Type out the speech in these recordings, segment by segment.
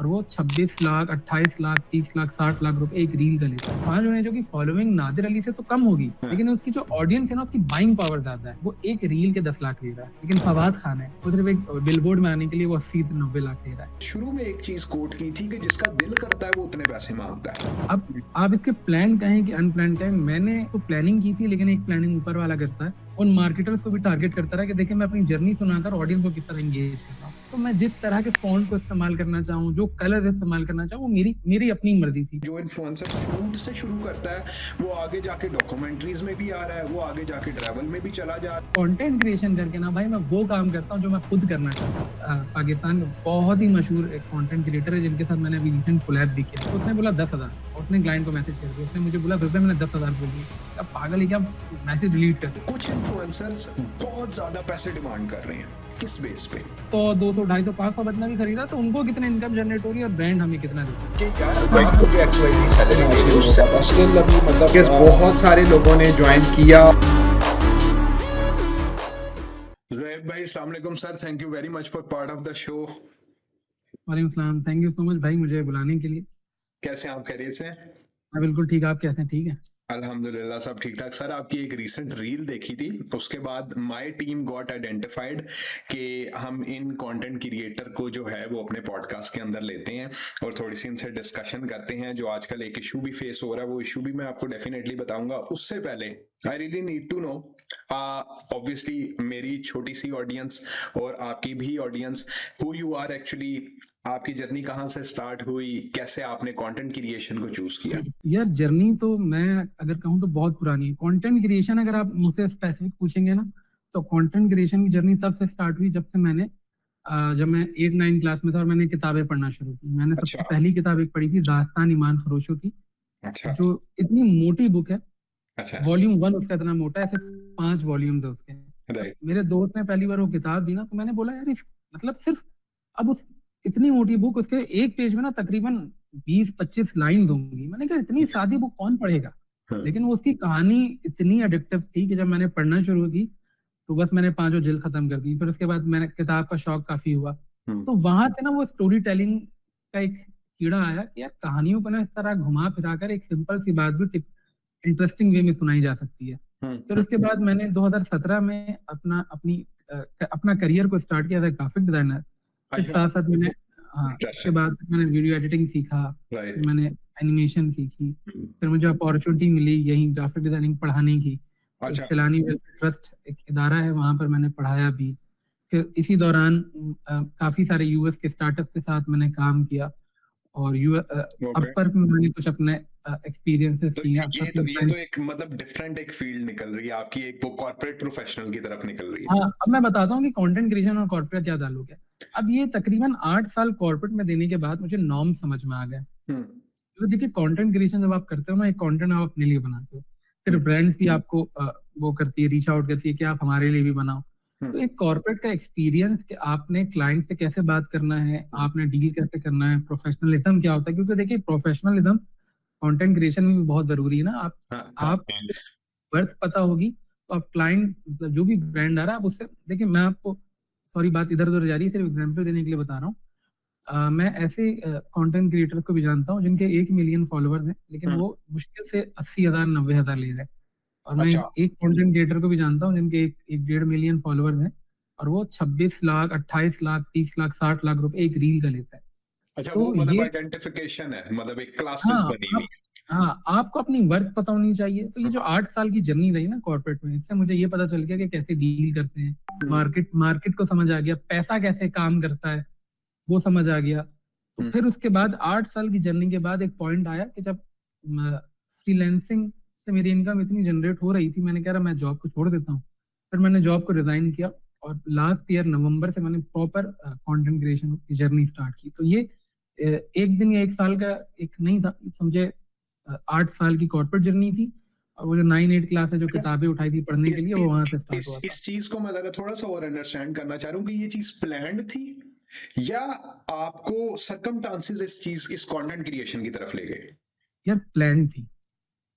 वो 26 लाख 28 लाख 30 लाख 60 लाख रुपए एक रील का लेता है। 5 जो कि फॉलोइंग नादिर अली से तो कम होगी, लेकिन उसकी जो ऑडियंस है ना, उसकी बाइंग पावर ज्यादा है। वो एक रील के 10 लाख ले रहा है, लेकिन फवाद खान है वो सिर्फ एक बिलबोर्ड में आने के लिए वो 80 से 90 लाख ले रहा है। शुरू में एक चीज कोट की थी कि जिसका दिल करता है वो उतने पैसे मांगता है। अब आप इसके प्लान कहें कि अनप्लान कहें, मैंने तो प्लानिंग की थी, लेकिन एक प्लानिंग ऊपर वाला करता है। उन मार्केटर्स को भी टारगेट करता रहा कि देखिए मैं अपनी जर्नी सुनाकर ऑडियंस को किस तरह एंगेज करता हूँ। तो मैं जिस तरह के फॉन्ट को इस्तेमाल करना चाहूँ, जो कलर इस्तेमाल करना चाहूँ, वो मेरी अपनी मर्जी थी। जो इन्फ्लुएंसर फूड से शुरू करता है वो आगे जाके डॉक्यूमेंट्रीज में भी आ रहा है, वो आगे जाके ट्रैवल में भी चला जा रहा है। कंटेंट क्रिएशन करके ना भाई मैं वो काम करता हूँ जो मैं खुद करना चाहता हूँ। पाकिस्तान में बहुत ही मशहूर एक कंटेंट क्रिएटर है जिनके साथ मैंने अभी रिसेंट कोलैब भी किया। उसने बोला 10,000, उसने क्लाइंट को मैसेज कर दिया, उसने मुझे बोला फिर मैंने 10,000 बोल दिया। अब पागल है क्या, मैसेज डिलीट कर। कुछ इन्फ्लुएंसर्स बहुत ज्यादा पैसे डिमांड कर रहे हैं, किस बेस पे? 100 200 250 500 बचना भी खरीदा तो उनको कितने इनकम जनरेट हो रही है और ब्रांड हमें कितना देता है। बहुत सारे लोगों ने ज्वाइन किया। ज़ुहैब भाई अस्सलाम वालेकुम sir, thank you very much for part of the show. वालेकुम सलाम, थैंक यू सो मच भाई मुझे बुलाने के लिए। कैसे आप, खैरियत से? मैं बिल्कुल ठीक, आप कैसे हैं? ठीक है अल्हम्दुलिल्लाह सब ठीक ठाक। सर आपकी एक रीसेंट रील देखी थी, उसके बाद माय टीम गॉट आइडेंटिफाइड कि हम इन कंटेंट क्रिएटर को जो है वो अपने पॉडकास्ट के अंदर लेते हैं और थोड़ी सी इनसे डिस्कशन करते हैं। जो आजकल एक इशू भी फेस हो रहा है वो इशू भी मैं आपको डेफिनेटली बताऊंगा। उससे पहले I really need to know, obviously मेरी छोटी सी ऑडियंस और आपकी भी audience, who you are actually, आपकी जर्नी कहाँ से स्टार्ट हुई, कैसे आपने कंटेंट क्रिएशन को चूज किया? यार जर्नी तो मैं अगर कहूँ तो बहुत पुरानी है। कंटेंट क्रिएशन अगर आप मुझसे स्पेसिफिक पूछेंगे ना, तो कंटेंट क्रिएशन की जर्नी तब से स्टार्ट हुई जब से मैंने जब मैं 8-9 क्लास में था और मैंने किताबें पढ़ना शुरू की। मैंने सबसे पहली किताब एक पढ़ी थी दास्तान ईमान फरोशों की, जो इतनी मोटी बुक है। वॉल्यूम 1 उसका इतना मोटा है, ऐसे 5 वॉल्यूम्स है उसके। मेरे दोस्त ने पहली बार वो किताब दी ना, तो मैंने बोला यार इस मतलब सिर्फ अब उस इतनी मोटी बुक, उसके एक पेज में ना तकरीबन 20-25 लाइन दूंगी। मैंने कहा इतनी सादी बुक कौन पढ़ेगा, लेकिन वो उसकी कहानी इतनी एडिक्टिव थी कि जब मैंने पढ़ना शुरू की तो बस मैंने 5 जिल्द खत्म कर दी। फिर उसके बाद मैंने किताब का शौक काफी हुआ, तो वहां से ना वो स्टोरी टेलिंग का एक कीड़ा आया कि यार कहानियों को ना इस तरह घुमा फिरा कर एक सिंपल सी बात भी इंटरेस्टिंग वे में सुनाई जा सकती है। फिर उसके बाद मैंने 2017 में अपना करियर को स्टार्ट किया था ग्राफिक डिजाइनर। फिर साथ साथ मैंने उसके बाद मैंने वीडियो एडिटिंग सीखा, फिर मैंने एनिमेशन सीखी, फिर मुझे अपॉर्चुनिटी मिली यही ग्राफिक डिजाइनिंग पढ़ाने की। सैलानी ट्रस्ट एक इदारा है, वहां पर मैंने पढ़ाया भी। फिर इसी दौरान काफी सारे यूएस के स्टार्टअप के साथ मैंने काम किया और अपवर्क में मैंने कुछ अपने एक्सपीरियंसेस किया। ये तो एक मतलब डिफरेंट एक फील्ड निकल रही है आपकी, एक वो कॉर्पोरेट प्रोफेशनल की तरफ निकल रही है। हाँ, अब मैं बताता हूँ कि कंटेंट क्रिएशन और कॉर्पोरेट क्या ताल्लुक है। अब ये तकरीबन 8 साल कॉर्पोरेट में देने के बाद मुझे नॉर्म समझ में आ गए। तो देखिए कंटेंट क्रिएशन जब आप करते हो ना, एक कंटेंट आप अपने लिए बनाते हो, फिर ब्रांड्स भी आपको वो करती है, रीच आउट करती है कि आप हमारे लिए भी बनाओ। तो एक कॉर्पोरेट का एक्सपीरियंस कि आपने क्लाइंट से कैसे बात करना है, आपने डील कैसे करना है, प्रोफेशनलिज्म क्या होता है, क्योंकि देखिए प्रोफेशनलिज्म कंटेंट क्रिएशन में भी बहुत जरूरी है ना। आप वर्थ पता होगी तो आप क्लाइंट मतलब जो भी ब्रांड आ रहा है आप उससे, देखिए मैं आपको सॉरी बात इधर उधर जा रही है, सिर्फ एग्जांपल देने के लिए बता रहा हूँ। मैं ऐसे कंटेंट क्रिएटर्स को भी जानता हूँ जिनके 1 मिलियन फॉलोअर्स हैं, लेकिन वो मुश्किल से 80,000 90,000 ले रहे हैं। और मैं एक कंटेंट क्रिएटर को भी जानता हूँ जिनके 1.5 मिलियन फॉलोअर्स हैं और वो 26 लाख 28 लाख 30 लाख 60 लाख रुपए एक रील का लेता है। अच्छा, तो वो मतलब आइडेंटिफिकेशन है, मतलब एक क्लासेस बनी हुई। हाँ, आपको अपनी वर्क पता होनी चाहिए। तो ये जो 8 साल की जर्नी रही ना कॉर्पोरेट में, इससे मुझे ये पता चल गया कि कैसे डील करते हैं, मार्केट को समझ आ गया, पैसा कैसे काम करता है वो समझ आ गया। तो फिर उसके बाद 8 साल की जर्नी के बाद एक पॉइंट आया कि जब फ्रीलांसिंग से मेरी इनकम इतनी जनरेट हो रही थी, मैंने कहा मैं जॉब को छोड़ देता हूँ। फिर मैंने जॉब को रिजाइन किया और लास्ट ईयर नवंबर से मैंने प्रॉपर कंटेंट क्रिएशन की जर्नी स्टार्ट की। तो ये एक दिन या 1 साल का एक नहीं था, समझे 8 साल की कॉर्पोरेट जर्नी थी। और वो जो 9-8 क्लास है जो किताबें उठाई थी पढ़ने के लिए, वो वहां से स्टार्ट हुआ था। इस चीज को मैं जरा थोड़ा सा और अंडरस्टैंड करना चाह रहा हूँ कि ये चीज प्लान्ड थी या आपको सरकमस्टांसेस इस कंटेंट क्रिएशन की तरफ ले गए? यार प्लान थी।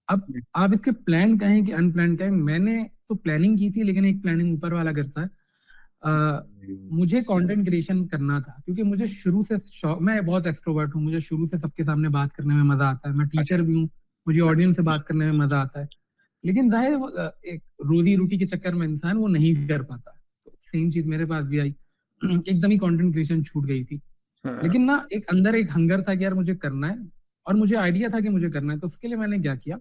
अब आप इसके प्लान कहें कि अनप्लान कहें, मैंने तो प्लानिंग की थी, लेकिन एक प्लानिंग ऊपर वाला करता है। मुझे कंटेंट क्रिएशन करना था क्योंकि मुझे शुरू से शौक, मैं बहुत एक्सट्रोवर्ट हूँ, मुझे शुरू से सबके सामने बात करने में मजा आता है, मैं अच्छा। टीचर भी हूँ, मुझे ऑडियंस से बात करने में मजा आता है। लेकिन जाहिर है एक रोजी रोटी के चक्कर में इंसान वो नहीं कर पाता। तो सेम चीज मेरे पास भी आई। एकदम ही कंटेंट क्रिएशन छूट गई थी। हाँ, लेकिन ना एक अंदर एक हंगर था कि यार मुझे करना है, और मुझे आइडिया था कि मुझे करना है। तो उसके लिए मैंने क्या किया,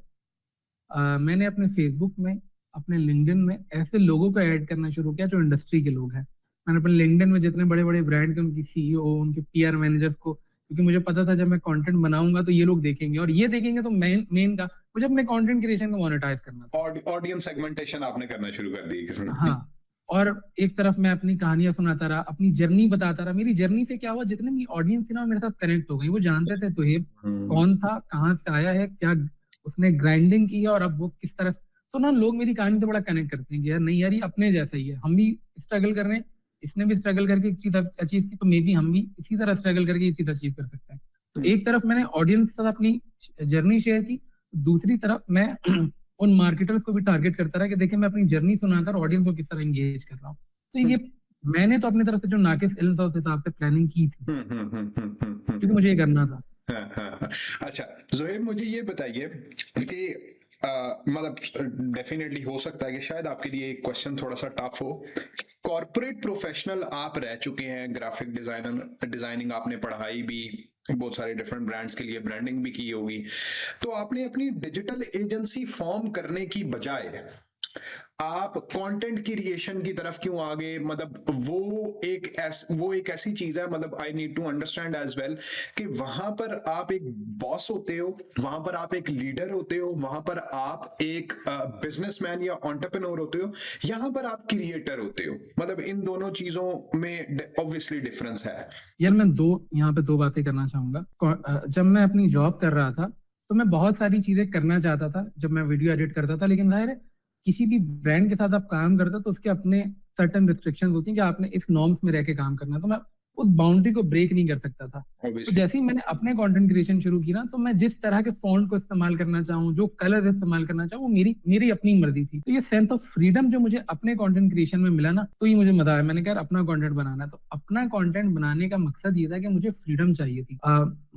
मैंने अपने फेसबुक में, अपने लिंक्डइन में ऐसे लोगों को ऐड करना शुरू किया जो इंडस्ट्री के लोग हैं। मैंने अपने लिंक्डइन में जितने बड़े बड़े ब्रांड के उनकी सीईओ, उनके पीआर मैनेजर्स को, क्योंकि मुझे पता था जब मैं कंटेंट बनाऊंगा तो ये लोग देखेंगे, और ये देखेंगे तो मेन मेन का मुझे अपने कंटेंट क्रिएशन को मोनेटाइज करना था। ऑडियंस सेगमेंटेशन आपने करना शुरू कर दी किसने? हाँ, और एक तरफ मैं अपनी कहानियां सुनाता रहा, अपनी जर्नी बताता रहा। मेरी जर्नी से क्या हुआ, जितने भी ऑडियंस थी ना, वो मेरे साथ कनेक्ट हो गई। वो जानते थे सुहेब कौन था, कहाँ से आया है, क्या उसने ग्राइंडिंग की है, और अब वो किस तरह। तो ना लोग मेरी कहानी से बड़ा कनेक्ट करते हैं कि यार नहीं यार, ये अपने जैसा ही है, हम भी स्ट्रगल कर रहे हैं, इसने भी स्ट्रगल करके एक चीज अचीव की, तो मे बी हम भी इसी तरह स्ट्रगल करके एक चीज अचीव कर सकते हैं। तो एक तरफ मैंने ऑडियंस के साथ अपनी जर्नी शेयर की, दूसरी तरफ मैं उन मार्केटर्स को भी टारगेट करता रहा कि देखिए मैं अपनी जर्नी सुनाकर ऑडियंस को किस तरह एंगेज कर रहा हूँ। तो ये मैंने तो अपनी तरफ से जो नाकिस इल्म था उस हिसाब से प्लानिंग की थी, क्योंकि मुझे ये करना था। हाँ। अच्छा ज़ोहेब, मुझे ये बताइए कि मतलब डेफिनेटली हो सकता है कि शायद आपके लिए एक क्वेश्चन थोड़ा सा टफ हो। कॉर्पोरेट प्रोफेशनल आप रह चुके हैं, ग्राफिक डिजाइनिंग आपने पढ़ाई भी, बहुत सारे डिफरेंट ब्रांड्स के लिए ब्रांडिंग भी की होगी, तो आपने अपनी डिजिटल एजेंसी फॉर्म करने की बजाय आप कंटेंट क्रिएशन की तरफ क्यों आ गए? मतलब वो एक ऐसी चीज है, मतलब I need to understand as well कि वहां पर आप एक बॉस होते हो, वहां पर आप एक लीडर होते हो, वहां पर आप एक बिजनेसमैन या एंटरप्रेन्योर होते हो, यहाँ पर आप क्रिएटर होते हो। मतलब इन दोनों चीजों में ऑब्वियसली डिफरेंस है। यार मैं यहाँ पे दो बातें करना चाहूंगा। जब मैं अपनी जॉब कर रहा था तो मैं बहुत सारी चीजें करना चाहता था, जब मैं वीडियो एडिट करता था। लेकिन जाहिर है किसी भी ब्रांड के साथ आप काम करते हो तो उसके अपने सर्टन रिस्ट्रिक्शंस होती हैं कि आपने इस नॉर्म्स में रह के काम करना है। तो मैं उस बाउंड्री को ब्रेक नहीं कर सकता था। तो ऑब्वियसली। जैसे ही मैंने अपने कंटेंट क्रिएशन शुरू की ना, तो मैं जिस तरह के फॉन्ट को इस्तेमाल करना चाहूँ, जो कलर इस्तेमाल करना चाहूँ, वो मेरी मेरी अपनी मर्जी थी। तो ये सेंस ऑफ फ्रीडम जो मुझे अपने कंटेंट क्रिएशन में मिला ना, तो ये मुझे मजा आया। मैंने कहा अपना कंटेंट बनाना है, तो अपना कंटेंट बनाने का मकसद ये था कि मुझे फ्रीडम चाहिए थी।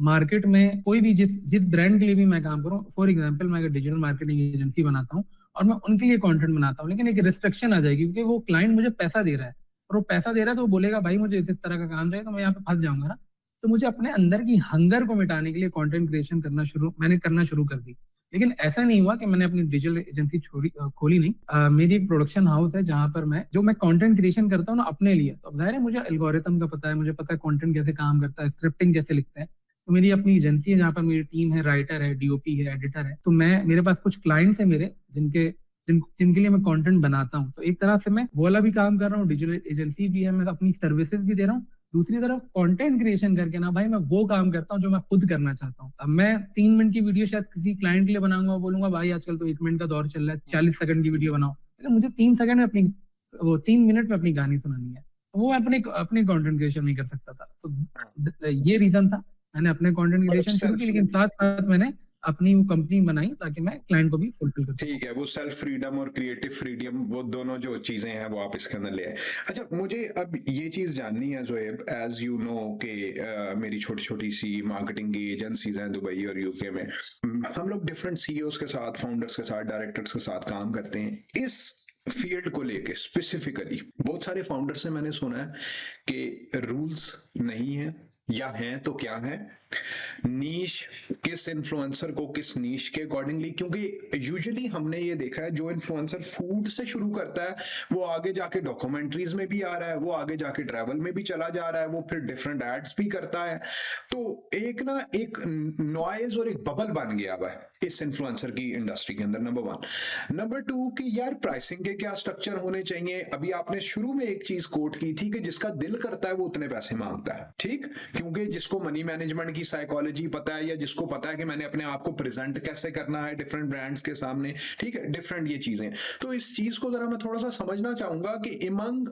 मार्केट में कोई भी जिस जिस ब्रांड के लिए भी मैं काम करूँ, फॉर एग्जाम्पल मैं अगर डिजिटल मार्केटिंग एजेंसी बनाता हूँ और मैं उनके लिए कंटेंट बनाता हूँ, लेकिन एक रिस्ट्रिक्शन आ जाएगी, क्योंकि वो क्लाइंट मुझे पैसा दे रहा है, और वो पैसा दे रहा है तो वो बोलेगा भाई मुझे इस तरह का काम चाहिए, तो मैं यहाँ पे फंस जाऊंगा ना। तो मुझे अपने अंदर की हंगर को मिटाने के लिए कंटेंट क्रिएशन करना शुरू कर दी। लेकिन ऐसा नहीं हुआ कि मैंने अपनी डिजिटल एजेंसी खोली नहीं। मेरी एक प्रोडक्शन हाउस है जहां पर मैं कंटेंट क्रिएशन करता हूँ ना अपने लिए। तो अब जाहिर है मुझे एल्गोरिथम का पता है, मुझे पता है कंटेंट कैसे काम करता है, स्क्रिप्टिंग कैसे लिखते हैं। तो मेरी अपनी एजेंसी है जहाँ पर मेरी टीम है, राइटर है, डीओपी है, एडिटर है। तो मेरे पास कुछ क्लाइंट्स है मेरे जिनके लिए मैं कंटेंट बनाता हूँ। तो एक तरह से मैं वो वाला भी काम कर रहा हूँ, डिजिटल एजेंसी भी है, मैं अपनी सर्विसेज भी दे रहा हूँ। दूसरी तरफ कंटेंट क्रिएशन करके ना भाई मैं वो काम करता हूँ जो मैं खुद करना चाहता हूँ। अब मैं 3 मिनट की वीडियो शायद किसी क्लाइंट के लिए बनाऊंगा, बोलूंगा भाई आजकल तो 1 मिनट का दौर चल रहा है, 40 सेकंड की वीडियो बनाओ, लेकिन मुझे 3 सेकंड में वो 3 मिनट में अपनी कहानी सुनानी है, तो वो मैं अपने कंटेंट क्रिएशन नहीं कर सकता था। तो ये रीजन था, मैंने अपने कंटेंट क्रिएशन शुरू की, लेकिन साथ साथ मैंने अपनी वो कंपनी बनाई ताकि मैं क्लाइंट को भी फुलफिल कर सकूं। ठीक है, वो सेल्फ फ्रीडम और क्रिएटिव फ्रीडम, वो दोनों जो चीजें हैं वो आप इसके अंदर ले आए। अच्छा, मुझे अब ये चीज जाननी है ज़ोहेब, एज यू नो कि मेरी छोटी छोटी सी मार्केटिंग की एजेंसीज हैं दुबई और यूके में। हम लोग डिफरेंट सीईओज के साथ, फाउंडर्स के साथ, डायरेक्टर्स के साथ काम करते हैं इस फील्ड को लेके स्पेसिफिकली। बहुत सारे फाउंडर से मैंने सुना है कि रूल्स नहीं है, या हैं तो क्या है, नीश किस इन्फ्लुएंसर को किस नीश के अकॉर्डिंगली, क्योंकि यूजुअली हमने ये देखा है जो इन्फ्लुएंसर फूड से शुरू करता है वो आगे जाके डॉक्यूमेंट्रीज में भी आ रहा है, वो आगे जाके ट्रैवल में भी चला जा रहा है, वो फिर डिफरेंट एड्स भी करता है। तो एक नॉइज और एक बबल बन गया हुआ है इस इन्फ्लुएंसर की इंडस्ट्री के अंदर, नंबर 1। नंबर 2 कि यार प्राइसिंग के क्या स्ट्रक्चर होने चाहिए। अभी आपने शुरू में एक चीज कोट की थी कि जिसका दिल करता है वो उतने पैसे मांगता है, ठीक, क्योंकि जिसको मनी मैनेजमेंट की साइकोलॉजी पता है, या जिसको पता है कि मैंने अपने आप को प्रेजेंट कैसे करना है डिफरेंट ब्रांड्स के सामने, ठीक है, डिफरेंट ये चीजें। तो इस चीज को जरा मैं थोड़ा सा समझना चाहूंगा कि among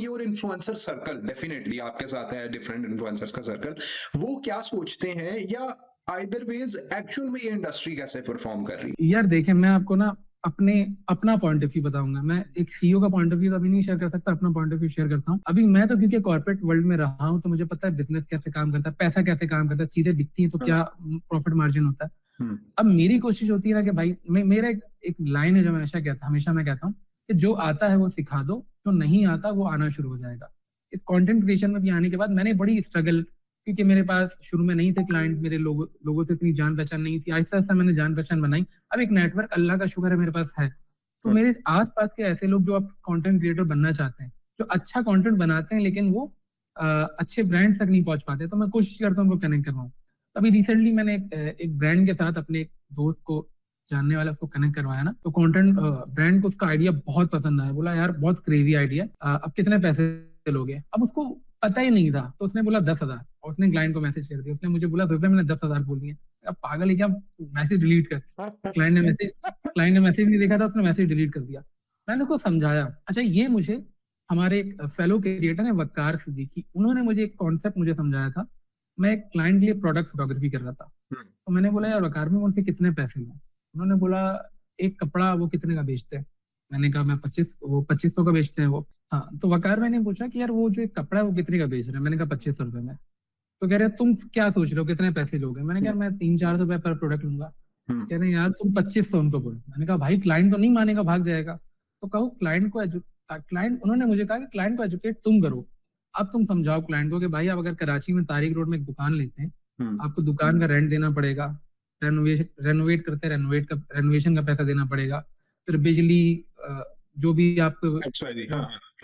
your influencer circle, definitely आपके साथ है डिफरेंट इन्फ्लुएंसर्स का सर्कल, वो क्या सोचते हैं, या आइदर वेज एक्चुअल में ये इंडस्ट्री कैसे परफॉर्म कर रही है? यार देखिए, मैं आपको ना अपना पॉइंट ऑफ व्यू बताऊंगा। मैं एक सीईओ का पॉइंट ऑफ व्यू अभी नहीं शेयर कर सकता, अपना पॉइंट ऑफ व्यू शेयर करता हूँ। अभी मैं तो क्योंकि कॉर्पोरेट वर्ल्ड में रहा हूँ, तो मुझे पता है बिजनेस कैसे काम करता है, पैसा कैसे काम करता है, चीजें दिखती हैं तो क्या प्रॉफिट मार्जिन होता है। अब मेरी कोशिश होती है ना कि भाई मेरा एक लाइन है जो मैं हमेशा मैं कहता हूँ कि जो आता है वो सिखा दो, जो नहीं आता वो आना शुरू हो जाएगा। इस कंटेंट क्रिएशन में भी आने के बाद मैंने बड़ी स्ट्रगल, क्योंकि मेरे पास शुरू में नहीं थे क्लाइंट, मेरे लोगों से इतनी जान पहचान नहीं थी। आहिस्ता आहिस्ता मैंने जान पहचान बनाई। अब एक नेटवर्क अल्लाह का शुक्र है मेरे पास है। तो मेरे आसपास के ऐसे लोग जो आप कंटेंट क्रिएटर बनना चाहते हैं, जो अच्छा कंटेंट बनाते हैं लेकिन वो अच्छे ब्रांड तक नहीं पहुंच पाते, तो मैं कोशिश करता हूँ उनको कनेक्ट करवाऊँ। अभी रिसेंटली मैंने एक ब्रांड के साथ अपने एक दोस्त को, जानने वाला, उसको कनेक्ट करवाया ना, तो कंटेंट ब्रांड को उसका आइडिया बहुत पसंद आया। बोला यार बहुत क्रेजी आइडिया, अब कितने पैसे लोगे। अब उसको पता ही नहीं था, तो उसने बोला 10,000, और उसने क्लाइंट को मैसेज कर दिया। उसने मुझे बोला रुपए मैंने 10,000 बोल दिए। अब पागल है क्या, मैसेज डिलीट कर। क्लाइंट ने मैसेज नहीं देखा था, उसने मैसेज डिलीट कर दिया। मैंने उसको समझाया। अच्छा, ये मुझे हमारे एक फेलो क्रिएटर है वकार सिद्दीकी, उन्होंने मुझे एक कॉन्सेप्ट मुझे समझाया था। मैं एक क्लाइंट के लिए प्रोडक्ट फोटोग्राफी कर रहा था, तो मैंने बोला यार वकार में उनसे कितने पैसे लूं। उन्होंने बोला एक कपड़ा वो कितने का बेचते हैं। मैंने कहा मैं 2500 का बेचते हैं वो। हाँ, तो वकार मैंने पूछा कि यार वो जो एक कपड़ा है वो कितने का बेच रहे हैं। मैंने कहा 2500 रुपए में। तो कह रहे तुम क्या सोच रहे हो कितने पैसे लोगे। मैंने कहा मैं 300-400 रुपए पर प्रोडक्ट लूंगा। कह रहे हैं यार तुम 2500 उनको बोलो। मैंने कहा भाई क्लाइंट तो नहीं मानेगा, भाग जाएगा। तो कहो क्लाइंट उन्होंने मुझे कहा कि क्लाइंट को एजुकेट तुम करो। अब तुम समझाओ क्लाइंट को कि भाई आप अगर कराची में तारिक रोड में एक दुकान लेते हैं, आपको दुकान का रेंट देना पड़ेगा, रेनोवेट करते हैं, रेनोवेशन का पैसा देना पड़ेगा, फिर बिजली, जो भी आप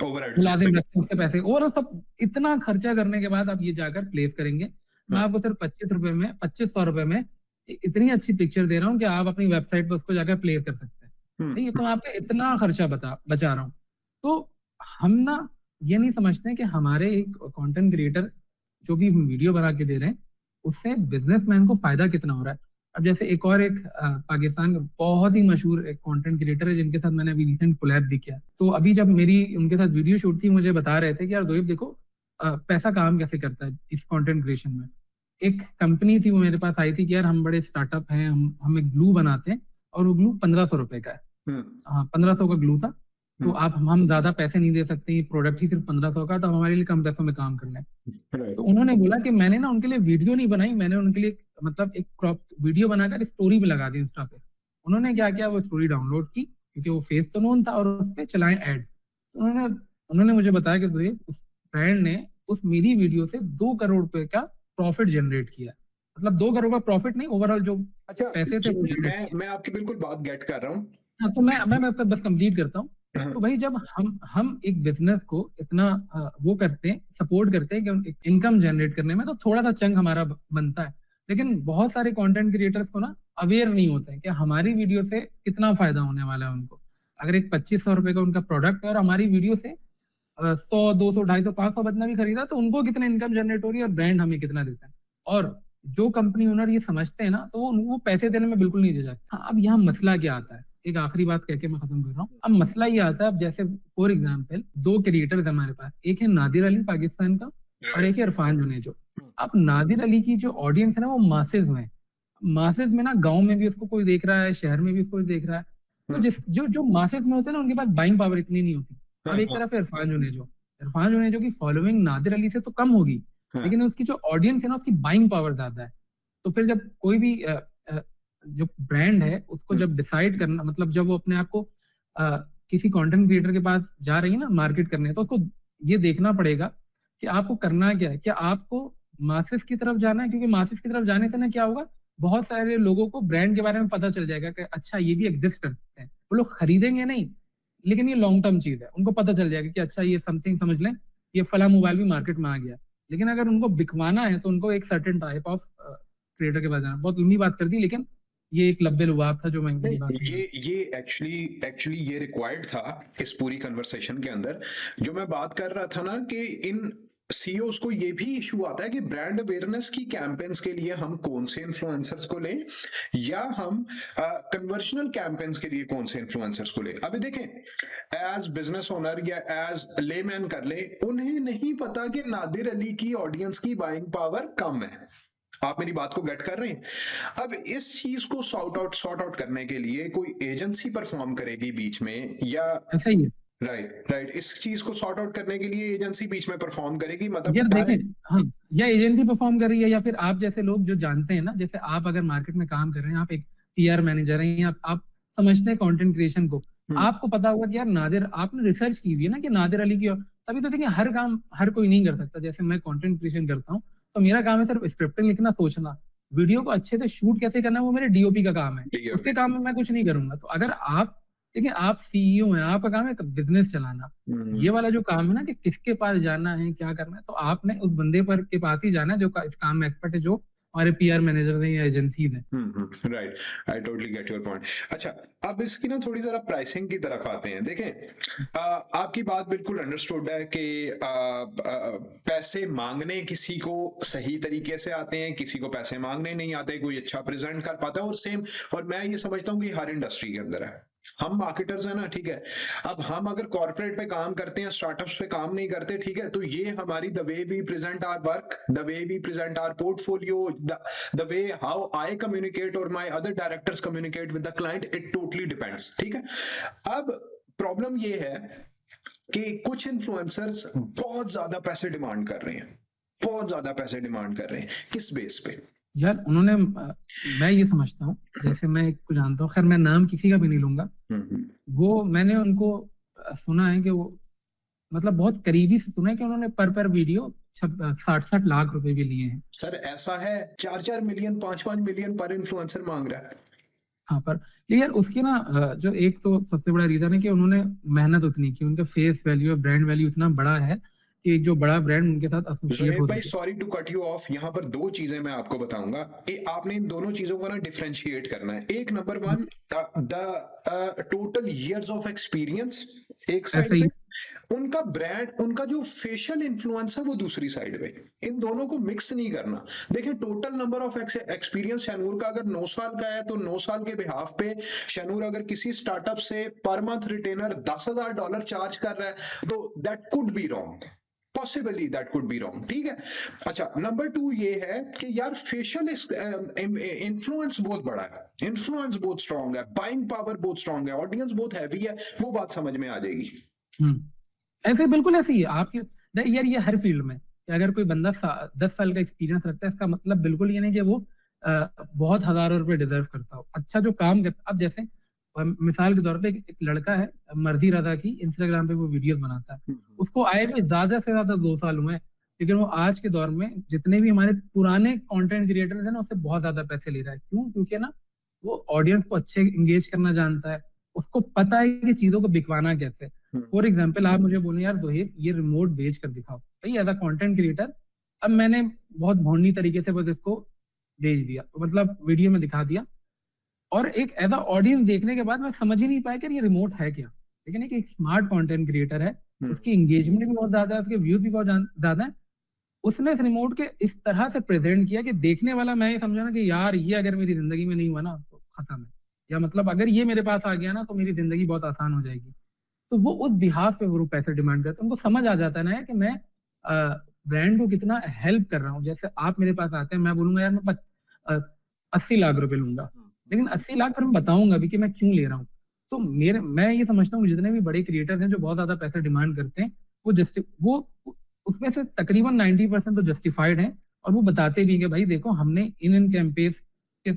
मुलाजिम रखते हैं उसके पैसे, और सब इतना खर्चा करने के बाद आप ये जाकर प्लेस करेंगे। मैं आपको सिर्फ 2500 रुपए में इतनी अच्छी पिक्चर दे रहा हूँ कि आप अपनी वेबसाइट पर उसको जाकर प्लेस कर सकते हैं। ठीक है, तो मैं आपको इतना खर्चा बचा रहा हूँ। तो हम ना ये नहीं समझते हैं कि हमारे एक कंटेंट क्रिएटर जो भी वीडियो बना के दे रहे हैं उससे बिजनेसमैन को फायदा कितना हो रहा है। अब जैसे एक पाकिस्तान का बहुत ही मशहूर एक कंटेंट क्रिएटर है जिनके साथ मैंने अभी रिसेंट कोलैब भी किया। तो अभी जब मेरी उनके साथ वीडियो शूट थी, मुझे बता रहे थे कि यार जोएब देखो पैसा काम कैसे करता है इस कंटेंट क्रिएशन में। एक कंपनी थी, वो मेरे पास आई थी कि यार हम बड़े स्टार्टअप हैं, हम एक ग्लू बनाते हैं, और वो ग्लू 1500 रुपए का है। हाँ, 1500 का ग्लू था। तो आप हम ज्यादा पैसे नहीं दे सकते, प्रोडक्ट ही सिर्फ 1500 का, तो हमारे लिए कम पैसों में काम कर लें। तो उन्होंने बोला कि मैंने ना उनके लिए वीडियो नहीं बनाई, मैंने उनके लिए मतलब एक क्रॉप वीडियो बनाकर स्टोरी पे लगा दी इंस्टा पे। उन्होंने क्या किया, वो स्टोरी डाउनलोड की, क्योंकि वो फेस तो नोन था, और उस पर चलाएं ऐड। तो उन्होंने मुझे बताया कि उस ब्रांड ने उस मेरी वीडियो से 2 करोड़ रुपए का प्रॉफिट जनरेट किया। मतलब 2 करोड़ का प्रॉफिट नहीं, ओवरऑल जो पैसे थे। मैं आपकी बिल्कुल बात गेट कर रहा हूँ। हाँ, तो मैं बस कंप्लीट करता हूँ। तो भाई जब हम एक बिजनेस को इतना वो करते हैं, सपोर्ट करते हैं कि इनकम जनरेट करने में, तो थोड़ा सा चंक हमारा बनता है। लेकिन बहुत सारे कंटेंट क्रिएटर्स को ना अवेयर नहीं होते हैं कि हमारी वीडियो से कितना फायदा होने वाला है उनको। अगर एक 2500 रुपए का उनका प्रोडक्ट है और हमारी वीडियो से 100, 200, 250, 500 बंदा भी खरीदा, तो उनको कितने इनकम जनरेट हो रही है और ब्रांड हमें कितना देता है। और जो कंपनी ओनर ये समझते हैं ना, तो वो पैसे देने में बिल्कुल नहीं झिझकते। हाँ, अब यहाँ मसला क्या आता है, एक आखिरी बात कह के मैं खत्म कर रहा हूँ। अब मसला ये आता है, अब जैसे फॉर एग्जांपल 2 क्रिएटर्स हमारे पास, एक है नादिर अली पाकिस्तान का, और एक है इरफान जुनेजो। अब नादिर अली की जो ऑडियंस है ना, वो मासेज में, ना गांव में भी उसको कोई देख रहा है, शहर में भी उसको कोई देख रहा है। तो जो मासेज में होते हैं ना, उनके पास बाइंग पावर इतनी नहीं होती। अब एक तरफ है इरफान जुनेजो की फॉलोइंग नादिर अली से तो कम होगी, लेकिन उसकी जो ऑडियंस है ना, उसकी बाइंग पावर ज्यादा है। तो फिर जब कोई भी जो ब्रांड है उसको जब डिसाइड करना, मतलब जब वो अपने आप को किसी कंटेंट क्रिएटर के पास जा रही है ना मार्केट करने, तो उसको ये देखना पड़ेगा कि आपको करना क्या है। क्या आपको मासेस की तरफ जाना है, क्योंकि मासेस की तरफ जाने से ना क्या होगा, बहुत सारे लोगों को ब्रांड के बारे में पता चल जाएगा कि अच्छा ये भी एग्जिस्ट करते हैं। वो लोग खरीदेंगे नहीं, लेकिन ये लॉन्ग टर्म चीज है, उनको पता चल जाएगा कि अच्छा ये समथिंग, समझ लें ये फला मोबाइल भी मार्केट में आ गया। लेकिन अगर उनको बिकवाना है तो उनको एक सर्टेन टाइप ऑफ क्रिएटर के पास जाना। बहुत लंबी बात कर दी, लेकिन ये एक लब्बे लुबाब था जो मैं ये एक्चुअली ये रिक्वायर्ड था इस पूरी कन्वर्सेशन के अंदर। जो मैं बात कर रहा था ना कि इन सीईओज को ये भी इशू आता है कि ब्रांड अवेयरनेस की कैंपेन्स के लिए हम कौन से इन्फ्लुएंसर्स को लें, या हम कन्वर्शनल कैंपेन्स के लिए कौन से इन्फ्लुएंसर्स को लें। अभी देखें, एज बिजनेस ओनर या एज लेमैन कर ले, उन्हें नहीं पता कि नादिर अली की ऑडियंस की बाइंग पावर कम है। आप मेरी बात को गेट कर रहे हैं? अब इस चीज को सॉर्ट आउट करने के लिए कोई एजेंसी परफॉर्म करेगी बीच में, या ऐसा ही है। राइट राइट, इस चीज को सॉर्ट आउट करने के लिए एजेंसी बीच में परफॉर्म करेगी, मतलब यार देखें, डायरेक्ट। हाँ, या एजेंसी परफॉर्म कर रही है, या फिर आप जैसे लोग जो जानते हैं ना, जैसे आप अगर मार्केट में काम कर रहे हैं, आप एक पीआर मैनेजर हैं, या आप समझते हैं कंटेंट क्रिएशन को, आपको पता होगा कि यार नादिर, आपने रिसर्च की हुई है ना कि नादिर अली की, तभी तो देखिए हर काम हर कोई नहीं कर सकता। जैसे मैं कंटेंट क्रिएशन करता हूँ, तो मेरा काम है सिर्फ स्क्रिप्टिंग लिखना, सोचना, वीडियो को अच्छे से शूट कैसे करना है वो मेरे डीओपी का काम है, उसके काम में मैं कुछ नहीं करूंगा। तो अगर आप देखिए, आप सीईओ हैं, आपका काम है बिजनेस चलाना, ये वाला जो काम है ना कि किसके पास जाना है, क्या करना है, तो आपने उस बंदे पर के पास ही जाना है जो इस काम में एक्सपर्ट है, जो हमारे पीआर मैनेजर हैं या एजेंसीज हैं। Right, I totally get your point. अच्छा, अब इसकी ना थोड़ी जरा प्राइसिंग की तरफ आते हैं। देखें, आपकी बात बिल्कुल अंडरस्टूड है कि पैसे मांगने किसी को सही तरीके से आते हैं, किसी को पैसे मांगने नहीं आते, कोई अच्छा प्रेजेंट कर पाता है, और सेम, और मैं ये समझता हूँ कि हर इंडस्ट्री के अंदर है। हम मार्केटर्स हैं ना, ठीक है। अब हम अगर कॉर्पोरेट पे काम करते हैं, स्टार्टअप्स पे काम नहीं करते, ठीक है, तो ये हमारी the way we present our work, the way we present our portfolio, the way how I communicate और my other directors communicate with the client, it totally depends, ठीक है। अब प्रॉब्लम ये है कि कुछ इन्फ्लुएंसर्स बहुत ज्यादा पैसे डिमांड कर रहे हैं, बहुत ज्यादा पैसे डिमांड कर रहे हैं। किस बेस पे? यार उन्होंने मैं ये समझता हूँ, जैसे मैं एक को जानता हूँ, खैर मैं नाम किसी का भी नहीं लूंगा, वो मैंने उनको सुना है कि वो मतलब बहुत करीबी से सुना है कि उन्होंने पर वीडियो 60-60 लाख रुपए भी लिए हैं। सर ऐसा है, 4-4 मिलियन 5-5 मिलियन पर इन्फ्लुएंसर मांग रहा है। हाँ, पर ये यार उसकी ना जो एक तो सबसे बड़ा रीजन है कि उन्होंने मेहनत उतनी की, उनका फेस वैल्यू, ब्रांड वैल्यू इतना बड़ा है कि एक जो बड़ा ब्रांड उनके साथ एसोसिएट जोहेब हो भाई, सके। Sorry to cut you off, यहाँ पर दो चीजें मैं आपको बताऊंगा। आपने इन दोनों चीजों को ना डिफरेंशिएट करना है। एक, number one, the total years of experience एक ऐसे साइड ही। पे, उनका ब्रांड, उनका जो फेशियल इन्फ्लुएंस है वो दूसरी साइड पे। इन दोनों को मिक्स नहीं करना। देखिए, टोटल नंबर ऑफ एक्सपीरियंस शैनूर का अगर 9 साल का है, तो 9 साल के बिहाफ पे शैनूर अगर किसी स्टार्टअप से पर मंथ रिटेनर $10,000 चार्ज कर रहा है, तो that could be wrong, possibly that could be wrong, ठीक है। अच्छा, नंबर टू ये है कि यार फेशियल इन्फ्लुएंस बहुत बड़ा है, इन्फ्लुएंस बहुत स्ट्रांग है, बाइंग पावर बहुत स्ट्रांग है, ऑडियंस बहुत हैवी है, वो बात समझ में आ जाएगी। ऐसे बिल्कुल ऐसे ही है आपकी। यार ये हर फील्ड में कि अगर कोई बंदा 10 साल का एक्सपीरियंस रखता है, इसका मतलब बिल्कुल ये नहीं कि वो बहुत हजारों रुपए डिजर्व करता हो। अच्छा जो काम करता, अब जैसे मिसाल के तौर पे एक लड़का है मर्जी रजा की, इंस्टाग्राम पे वो वीडियोस बनाता है, उसको आए भी ज्यादा से ज्यादा 2 साल हुए हैं, लेकिन वो आज के दौर में जितने भी हमारे पुराने कंटेंट क्रिएटर्स हैं ना, उससे बहुत ज्यादा पैसे ले रहा है। क्यों? क्योंकि ना वो ऑडियंस को अच्छे एंगेज करना जानता है, उसको पता है कि चीजों को बिकवाना कैसे। फॉर एग्जाम्पल, आप मुझे बोले यार जोहेब ये रिमोट बेच कर दिखाओ, भाई एज अ कंटेंट क्रिएटर, अब मैंने बहुत भौंडी तरीके से बस इसको भेज दिया, मतलब वीडियो में दिखा दिया, और एक एज अ ऑडियंस देखने के बाद मैं समझ ही नहीं पाया कि ये रिमोट है क्या। लेकिन एक स्मार्ट कंटेंट क्रिएटर है, उसकी एंगेजमेंट भी बहुत ज्यादा है, उसके व्यूज भी बहुत ज्यादा है, उसने इस रिमोट के इस तरह से प्रेजेंट किया कि देखने वाला, मैं ये समझा ना कि यार ये अगर मेरी जिंदगी में नहीं हुआ ना तो खत्म है, या मतलब अगर ये मेरे पास आ गया ना तो मेरी जिंदगी बहुत आसान हो जाएगी। तो वो उस बिहाफ पे वो पैसे डिमांड करते हैं। उनको समझ आ जाता है ना यार कि मैं ब्रांड को कितना हेल्प कर रहा हूँ। जैसे आप मेरे पास आते हैं, मैं बोलूंगा यार मैं 80 लाख रुपए लूंगा, लेकिन 80 लाख पर मैं बताऊंगा भी कि मैं क्यों ले रहा हूँ। तो मैं ये समझता हूँ जितने भी बड़े क्रिएटर्स हैं जो बहुत ज्यादा पैसे डिमांड करते हैं, वो उसमें से तकरीबन 90% तो जस्टिफाइड है, और वो बताते भी हैं कि भाई देखो हमने इन कैंपेन्स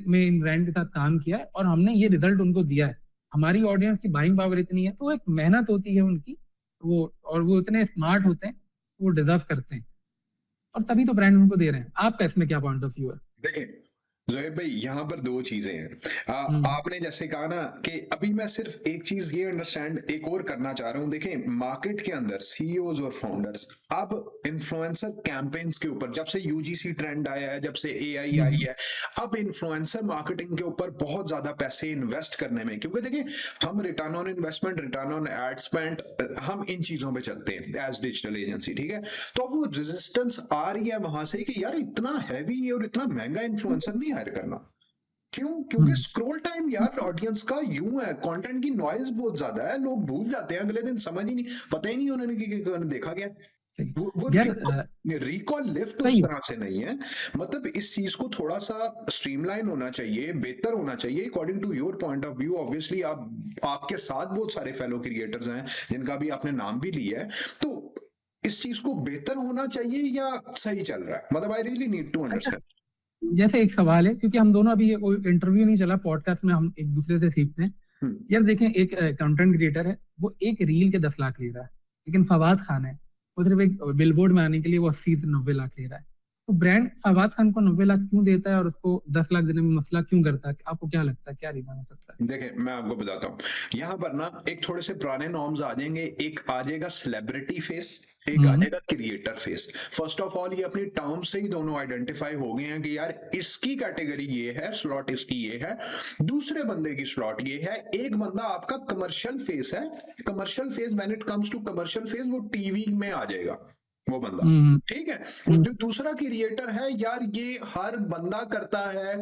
में इन ब्रांड के साथ काम किया है और हमने ये रिजल्ट उनको दिया है, हमारी ऑडियंस की बाइंग पावर इतनी है। तो एक मेहनत होती है उनकी, वो और वो इतने स्मार्ट होते हैं, वो डिजर्व करते हैं, और तभी तो ब्रांड उनको दे रहे हैं। आपका इसमें क्या पॉइंट ऑफ व्यू है? देखिए जोहेब भाई, यहाँ पर दो चीजें हैं। हम्म। आपने जैसे कहा ना कि अभी मैं सिर्फ एक चीज ये अंडरस्टैंड एक और करना चाह रहा हूँ। देखें, मार्केट के अंदर सीईओज और फाउंडर्स अब इन्फ्लुएंसर कैंपेन्स के ऊपर, जब से यूजीसी ट्रेंड आया है, जब से एआई आई है, अब इन्फ्लुएंसर मार्केटिंग के ऊपर बहुत ज्यादा पैसे इन्वेस्ट करने में, क्योंकि देखिए हम return on investment, return on ad spend, हम इन चीजों पे चलते हैं एज डिजिटल एजेंसी, ठीक है। तो वो रेजिस्टेंस आ रही है वहां से कि यार इतना हैवी और इतना महंगा इन्फ्लुएंसर नहीं हायर करना। क्यों? क्योंकि हम्म। स्क्रॉल टाइम यार ऑडियंस का यूं है, कंटेंट की नॉइज बहुत ज्यादा है, लोग भूल जाते हैं अगले दिन, समझ ही नहीं, पता ही नहीं उन्होंने कि देखा क्या। सही वो यार रिकॉल लिफ्ट उस सही तरह से नहीं है। मतलब इस चीज को थोड़ा सा स्ट्रीमलाइन होना चाहिए, बेहतर होना चाहिए according to your point of view. Obviously आपके साथ बहुत सारे फेलो क्रिएटर्स हैं जिनका भी आपने नाम भी लिया है, तो इस चीज को बेहतर होना चाहिए या सही चल रहा है? मतलब आई रियली नीड टू अच्छा, अंडरस्टैंड। जैसे एक सवाल है, क्योंकि हम दोनों अभी कोई इंटरव्यू नहीं चला, पॉडकास्ट में हम एक दूसरे से सीखते हैं। यार देखें, एक कंटेंट क्रिएटर है, वो एक रील के 10 लाख ले रहा है, लेकिन फवाद खान है, वो सिर्फ एक बिलबोर्ड में आने के लिए वो 80 से 90 लाख ले रहा है। तो ब्रांड फवाद खान को 90 लाख क्यों देता है और उसको 10 लाख देने में मसला क्यों करता है? आपको क्या लगता है, क्या रीजन हो सकता है? देखिए मैं आपको बताता हूँ, यहाँ पर ना एक थोड़े से पुराने नॉर्म्स आ जाएंगे। एक आ जाएगा सेलिब्रिटी फेस, एक आ जाएगा creator face. First of all ये अपनी टर्म से ही दोनों आइडेंटिफाई हो गए हैं कि यार इसकी कैटेगरी ये है, स्लॉट इसकी ये है, दूसरे बंदे की स्लॉट ये है। एक बंदा आपका कमर्शियल फेस है। Commercial face, when it comes to commercial face, वो टीवी में आ जाएगा वो बंदा, ठीक है। और जो दूसरा क्रिएटर है यार, ये हर बंदा करता है,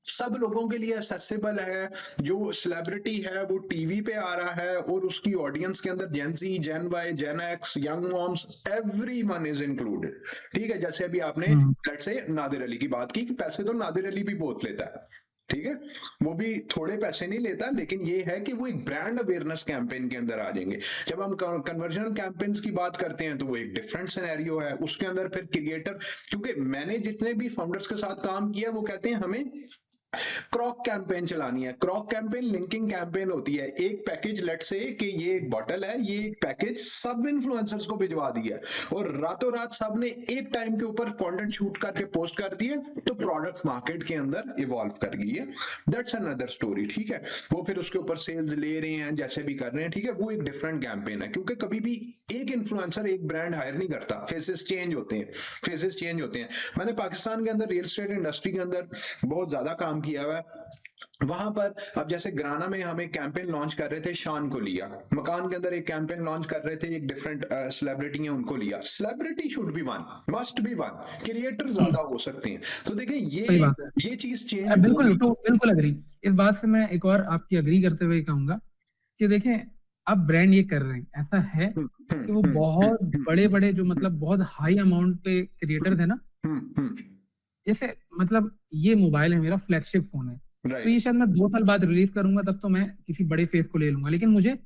सब लोगों के लिए एक्सेसिबल है। जो सेलिब्रिटी है वो टीवी पे आ रहा है और उसकी ऑडियंस के अंदर gen Z, gen Y, gen X, young moms, everyone is included, ठीक है। जैसे अभी आपने लेट्स से नादिर अली की बात की कि पैसे तो नादिर अली भी बहुत लेता है, ठीक है, वो भी थोड़े पैसे नहीं लेता, लेकिन ये है कि वो एक ब्रांड अवेयरनेस कैंपेन के अंदर आ जाएंगे। जब हम कन्वर्जन कैंपेन्स की बात करते हैं तो वो एक डिफरेंट सिनेरियो है। उसके अंदर फिर क्रिएटर, क्योंकि मैंने जितने भी फाउंडर्स के साथ काम किया वो कहते हैं हमें क्रॉक कैंपेन चलानी है। क्रॉक कैंपेन लिंकिंग कैंपेन होती है। एक पैकेज, लेट्स से कि ये एक बॉटल है, ये एक पैकेज सब इन्फ्लुएंसर्स को भिजवा दिया और रातों रात सब ने एक टाइम के ऊपर कंटेंट शूट करके पोस्ट कर दिए, तो प्रोडक्ट मार्केट के अंदर इवॉल्व कर गई है। दैट्स अनदर स्टोरी, ठीक है। वो फिर उसके ऊपर सेल्स ले रहे हैं, जैसे भी कर रहे हैं, ठीक है, वो एक डिफरेंट कैंपेन है। क्योंकि कभी भी एक इन्फ्लुएंसर एक ब्रांड हायर नहीं करता, फेसेस चेंज होते हैं, फेसेस चेंज होते हैं। मैंने पाकिस्तान के अंदर रियल एस्टेट इंडस्ट्री के अंदर बहुत ज्यादा काम किया हुआ है। वहां पर अब जैसे ग्राना में हम एक कैंपेन लॉन्च कर रहे थे, शान को लिया। मकान के अंदर एक कैंपेन लॉन्च कर रहे थे, एक डिफरेंट सेलिब्रिटी है, उनको लिया। Celebrity should be one, must be one, creator ज्यादा हो सकते हैं। तो देखें सही बात है, ये चीज चेंज बिल्कुल होगी। तो बिल्कुल अग्री। इस बात से मैं एक और आपकी अग्री करते हुए कहूंगा कि देखें, अब ब्रांड ये कर रहे हैं, ऐसा है कि वो बहुत बड़े बड़े जो मतलब बहुत हाई अमाउंट पे क्रिएटर्स है ना, जैसे मतलब ये मोबाइल है मेरा, फ्लैगशिप फोन है, तो ये शायद मैं 2 साल बाद रिलीज करूंगा, तब तो मैं किसी बड़े फेस को ले लूंगा। लेकिन मुझे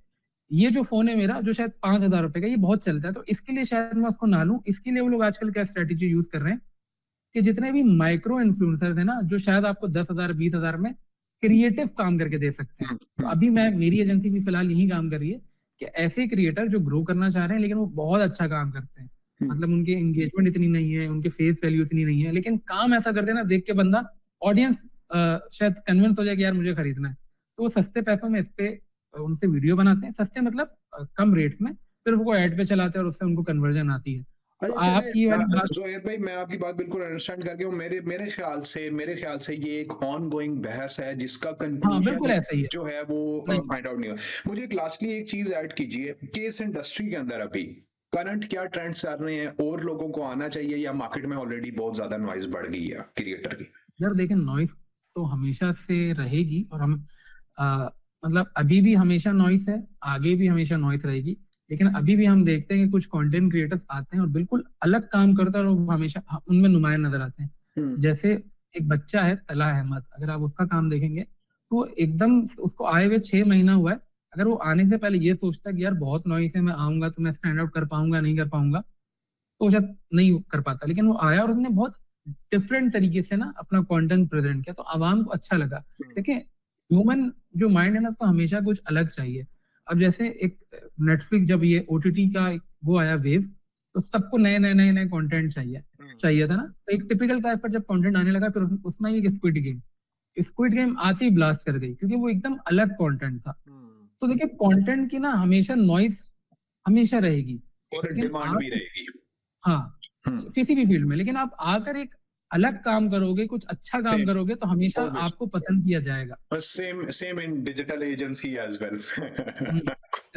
ये जो फोन है मेरा, जो शायद 5,000 रुपए का, ये बहुत चलता है, तो इसके लिए शायद मैं उसको ना लूं। इसके लिए वो लोग आजकल क्या स्ट्रेटेजी यूज कर रहे हैं कि जितने भी माइक्रो इन्फ्लुएंसर है ना, जो शायद आपको 10,000 20,000 में क्रिएटिव काम करके दे सकते हैं, तो अभी मेरी एजेंसी भी फिलहाल यही काम कर रही है कि ऐसे क्रिएटर जो ग्रो करना चाह रहे हैं लेकिन वो बहुत अच्छा काम करते हैं, मतलब उनके एंगेजमेंट इतनी नहीं है, उनके फेस वैल्यू इतनी नहीं है, लेकिन काम ऐसा करते हैं ना, देख के बंदा, ऑडियंस शायद कन्विंस हो जाए कि यार मुझे खरीदना है, तो वो सस्ते पैसों में इस पे उनसे वीडियो बनाते हैं, सस्ते मतलब कम रेट्स में, फिर वो ऐड पे चलाते हैं और उससे उनको कन्वर्जन आती है। तो आपकी वाली बात, जोहेब भाई, मैं आपकी बात बिल्कुल अंडरस्टैंड कर गया हूँ। मेरे ख्याल से ये एक ऑनगोइंग बहस है जिसका बिल्कुल कंक्लूजन ऐसा ही है। जो है वो फाइंड आउट नहीं हुआ। मुझे एक लास्टली एक चीज ऐड कीजिए कि इस इंडस्ट्री के अंदर अभी करंट क्या ट्रेंड्स चल रहे हैं, और लोगों को आना चाहिए, या मार्केट में ऑलरेडी बहुत ज्यादा नॉइज बढ़ गई है क्रिएटर की? यार देखें, नॉइस तो हमेशा से रहेगी, और हम मतलब अभी भी हमेशा नॉइस है, आगे भी हमेशा नॉइस रहेगी। लेकिन अभी भी हम देखते हैं कि कुछ कंटेंट क्रिएटर्स आते हैं और बिल्कुल अलग काम करते हैं, और वो हमेशा उनमें नुमाया नजर आते हैं। जैसे एक बच्चा है तला अहमद, अगर आप उसका काम देखेंगे तो एकदम उसको आए हुए 6 महीना हुआ है। अगर वो आने से पहले ये सोचता कि यार बहुत नॉइस है, मैं आऊंगा तो मैं स्टैंड आउट कर पाऊंगा नहीं कर पाऊंगा, तो शायद नहीं कर पाता। लेकिन वो आया और उसने बहुत डिफरेंट तरीके से ना अपना कंटेंट प्रेजेंट किया, तो आवाम को अच्छा लगा। देखिए, ह्यूमन जो माइंड है ना, उसको हमेशा कुछ अलग चाहिए। अब जैसे एक नेटफ्लिक्स, जब ये ओटीटी का वो आया वेव, तो सबको नए नए नए नए कंटेंट चाहिए था ना, तो एक टिपिकल टाइप का जब कंटेंट आने लगा, फिर उसमें ये स्क्विड गेम आते ही ब्लास्ट कर गई, क्योंकि वो एकदम अलग कंटेंट था। तो देखिए, कंटेंट की ना हमेशा नॉइस हमेशा रहेगी, और लेकिन डिमांड भी रहेगी। हाँ, किसी भी फील्ड में। लेकिन आप आकर एक अलग काम करोगे, कुछ अच्छा काम सेम करोगे, तो हमेशा आपको पसंद किया जाएगा। Same in digital agency as well.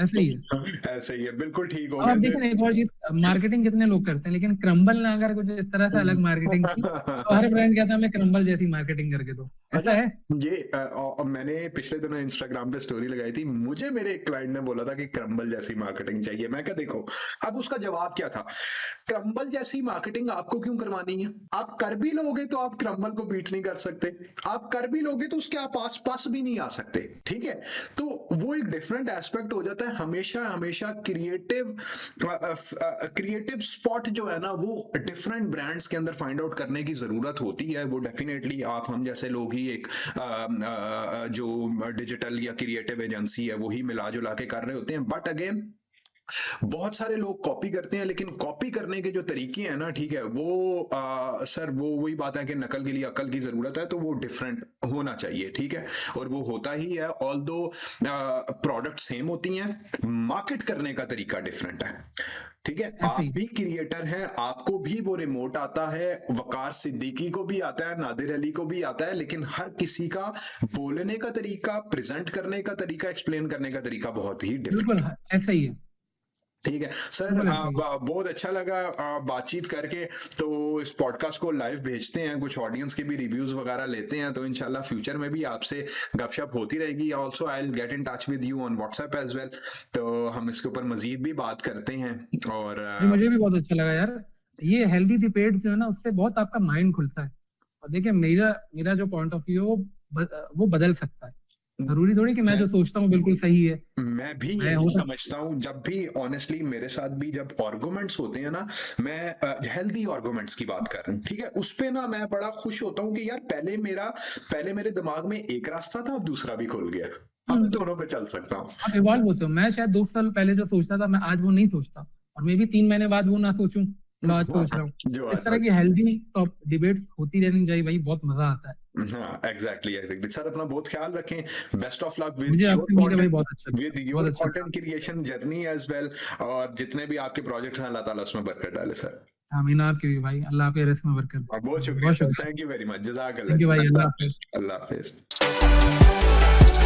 ऐसे ही है। ऐसे ही है, बिल्कुल ठीक हो अब आप गया देखें ना, एक और चीज, मार्केटिंग कितने लोग करते हैं, लेकिन क्रम्बल ने अगर कुछ इस तरह से अलग मार्केटिंग की, तो हर ब्रांड कहता है हमें क्रम्बल जैसी मार्केटिंग करके दो। अच्छा, ऐसा है। मैंने पिछले दिनों इंस्टाग्राम पे स्टोरी लगाई थी, मुझे मेरे एक क्लाइंट ने बोला था कि क्रम्बल जैसी मार्केटिंग चाहिए। मैं क्या, देखो, अब उसका जवाब क्या था, क्रम्बल जैसी मार्केटिंग आपको क्यों करवानी है? आप कर भी लोगे तो आप क्रम्बल को बीट नहीं कर सकते, आप कर भी लोगे तो उसके आप आस पास भी नहीं आ सकते, ठीक है? तो वो एक डिफरेंट एस्पेक्ट हो जाता है। हमेशा हमेशा क्रिएटिव स्पॉट जो है ना, वो डिफरेंट ब्रांड्स के अंदर फाइंड आउट करने की जरूरत होती है। वो डेफिनेटली आप हम जैसे लोग ही एक जो डिजिटल या क्रिएटिव एजेंसी है वही मिला जुला के कर रहे होते हैं। बट अगेन, बहुत सारे लोग कॉपी करते हैं, लेकिन कॉपी करने के जो तरीके हैं ना, ठीक है, वो सर वो वही बात है कि नकल के लिए अकल की जरूरत है, तो वो डिफरेंट होना चाहिए, ठीक है? और वो होता ही है। ऑल्दो प्रोडक्ट सेम होती हैं, मार्केट करने का तरीका डिफरेंट है, ठीक है? ऐसे आप ही। भी क्रिएटर हैं, आपको भी वो रिमोट आता है, वकार सिद्दीकी को भी आता है, नादिर अली को भी आता है, लेकिन हर किसी का बोलने का तरीका, प्रेजेंट करने का तरीका, एक्सप्लेन करने का तरीका बहुत ही डिफरेंट। बिल्कुल ऐसा ही है। ठीक है सर, बिल्कुल ऐसा ही है। बहुत अच्छा लगा बातचीत करके। तो इस पॉडकास्ट को लाइव भेजते हैं, कुछ ऑडियंस के भी रिव्यूज वगैरह लेते हैं, तो इंशाल्लाह फ्यूचर में भी आपसे गपशप होती रहेगी। Also I will get in touch with you on WhatsApp as well, तो हम इसके ऊपर मजीद भी बात करते हैं। और ये मुझे भी बहुत अच्छा लगा यार। ये हेल्दी डिबेट जो है ना, उससे बहुत आपका माइंड खुलता है। और देखिए, मेरा मेरा जो पॉइंट ऑफ व्यू है वो बदल सकता है। जरूरी थोड़ी कि मैं जो सोचता हूँ बिल्कुल सही है। मैं भी मैं यही हो समझता हूँ। जब भी ऑनेस्टली मेरे साथ भी जब आर्गुमेंट्स होते हैं ना, मैं हेल्दी आर्गुमेंट्स की बात कर रहा हूँ, ठीक है, उस पे ना मैं बड़ा खुश होता हूँ कि यार पहले मेरे दिमाग में एक रास्ता था, अब दूसरा भी खुल गया, अब मैं दोनों पे चल सकता हूँ। आप इवॉल्व होते हो। मैं शायद 2 साल पहले जो सोचता था, मैं आज वो नहीं सोचता, और मैं भी 3 महीने बाद वो ना सोचूं मैं आज सोच रहा हूँ। जो इस आज तरह की हेल्दी टॉप डिबेट्स होती रहनी चाहिए भाई, बहुत मजा आता है। हाँ, एग्जैक्टली सर, अपना बहुत ख्याल रखें। बेस्ट ऑफ लक मुझे आपसे मिलकर भाई बहुत अच्छा लगा, विद बहुत योर अच्छा लगा। Content creation journey as well, और जितने भी आपके प्रोजेक्ट्स हैं, अल्लाह ताला उसमें बरकत डाले सर। आमीन, आपके भी भाई, अल्लाह आपके रिस्क में बरकत और दे। बहुत शुक्रिया बहुत सर, शुक्रिया। Thank you very much, thank you भाई, जज़ाकल्लाह। अल्लाह अल्लाह हाफिज। हाफिज, अल्लाह हाफिज।